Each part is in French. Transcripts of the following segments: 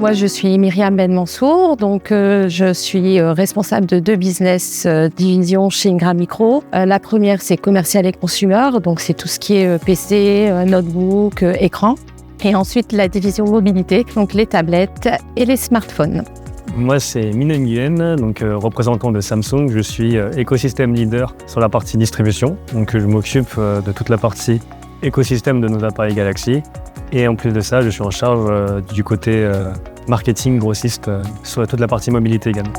Moi, je suis Myriam Ben Mansour, donc je suis responsable de 2 business divisions chez Ingram Micro. La première, c'est commercial et consumer, donc c'est tout ce qui est PC, notebook, écran. Et ensuite, la division mobilité, donc les tablettes et les smartphones. Moi, c'est Mine Nguyen, donc représentant de Samsung. Je suis écosystème leader sur la partie distribution. Donc, je m'occupe de toute la partie écosystème de nos appareils Galaxy. Et en plus de ça, je suis en charge du côté marketing grossiste sur toute la partie mobilité également.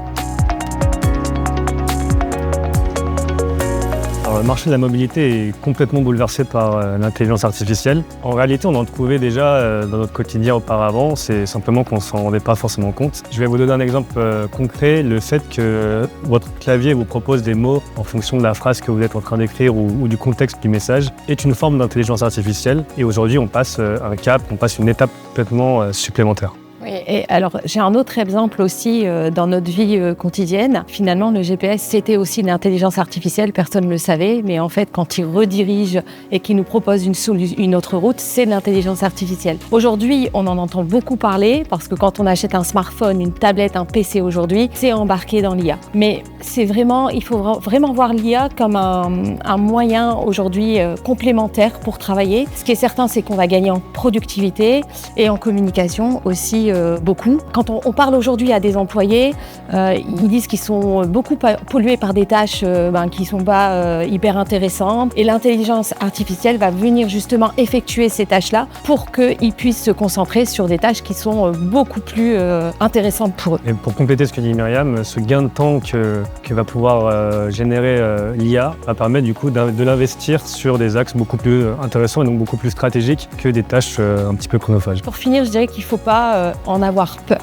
Alors, le marché de la mobilité est complètement bouleversé par l'intelligence artificielle. En réalité, on en trouvait déjà dans notre quotidien auparavant, c'est simplement qu'on ne s'en rendait pas forcément compte. Je vais vous donner un exemple concret, le fait que votre clavier vous propose des mots en fonction de la phrase que vous êtes en train d'écrire ou du contexte du message est une forme d'intelligence artificielle. Et aujourd'hui, on passe un cap, on passe une étape complètement supplémentaire. Oui, et alors j'ai un autre exemple aussi dans notre vie quotidienne. Finalement, le GPS, c'était aussi l'intelligence artificielle, personne ne le savait, mais en fait, quand il redirige et qu'il nous propose une autre route, c'est l'intelligence artificielle. Aujourd'hui, on en entend beaucoup parler parce que quand on achète un smartphone, une tablette, un PC aujourd'hui, c'est embarqué dans l'IA. Mais c'est vraiment, il faut vraiment voir l'IA comme un moyen aujourd'hui complémentaire pour travailler. Ce qui est certain, c'est qu'on va gagner en productivité et en communication aussi beaucoup. Quand on parle aujourd'hui à des employés, ils disent qu'ils sont beaucoup pollués par des tâches qui ne sont pas hyper intéressantes. Et l'intelligence artificielle va venir justement effectuer ces tâches-là pour qu'ils puissent se concentrer sur des tâches qui sont beaucoup plus intéressantes pour eux. Et pour compléter ce que dit Myriam, ce gain de temps que va pouvoir générer l'IA va permettre du coup de l'investir sur des axes beaucoup plus intéressants et donc beaucoup plus stratégiques que des tâches un petit peu chronophages. Pour finir, je dirais qu'il ne faut pas en avoir peur.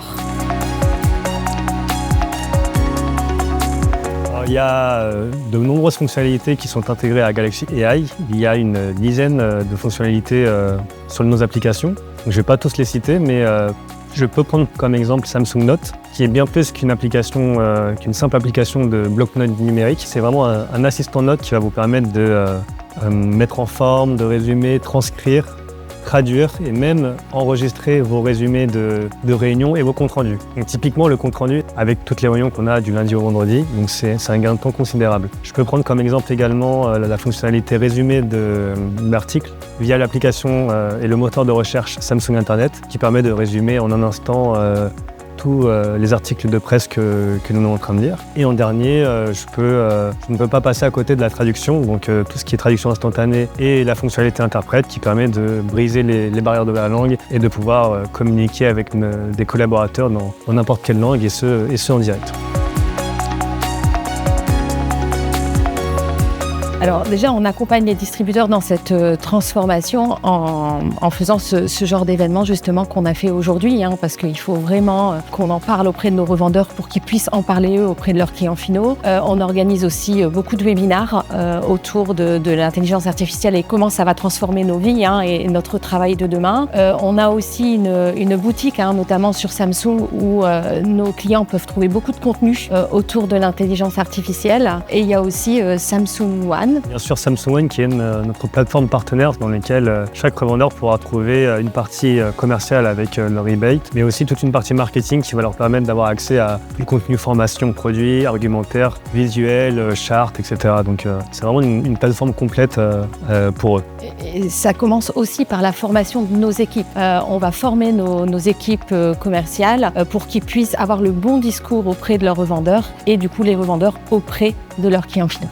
Alors, il y a de nombreuses fonctionnalités qui sont intégrées à Galaxy AI. Il y a une dizaine de fonctionnalités sur nos applications. Donc, je ne vais pas tous les citer, mais je peux prendre comme exemple Samsung Note, qui est bien plus qu'une simple application de bloc-notes numérique. C'est vraiment un assistant note qui va vous permettre de mettre en forme, de résumer, transcrire, traduire et même enregistrer vos résumés de réunions et vos comptes rendus. Donc typiquement le compte rendu avec toutes les réunions qu'on a du lundi au vendredi, donc c'est un gain de temps considérable. Je peux prendre comme exemple également la fonctionnalité résumé d'articles via l'application et le moteur de recherche Samsung Internet qui permet de résumer en un instant tous les articles de presse que nous sommes en train de lire. Et en dernier, je ne peux pas passer à côté de la traduction, donc tout ce qui est traduction instantanée et la fonctionnalité interprète qui permet de briser les barrières de la langue et de pouvoir communiquer avec des collaborateurs dans n'importe quelle langue et ce en direct. Alors déjà, on accompagne les distributeurs dans cette transformation en faisant ce genre d'événement justement qu'on a fait aujourd'hui, parce qu'il faut vraiment qu'on en parle auprès de nos revendeurs pour qu'ils puissent en parler eux auprès de leurs clients finaux. On organise aussi beaucoup de webinaires autour de l'intelligence artificielle et comment ça va transformer nos vies et notre travail de demain. On a aussi une boutique, notamment sur Samsung, où nos clients peuvent trouver beaucoup de contenu autour de l'intelligence artificielle. Et il y a aussi Samsung One. Bien sûr, Samsung One qui est notre plateforme partenaire dans laquelle chaque revendeur pourra trouver une partie commerciale avec leur rebate, mais aussi toute une partie marketing qui va leur permettre d'avoir accès à tout le contenu formation, produits, argumentaire, visuel, chart, etc. Donc c'est vraiment une plateforme complète pour eux. Et ça commence aussi par la formation de nos équipes. On va former nos équipes commerciales pour qu'ils puissent avoir le bon discours auprès de leurs revendeurs et du coup les revendeurs auprès de leurs clients finaux.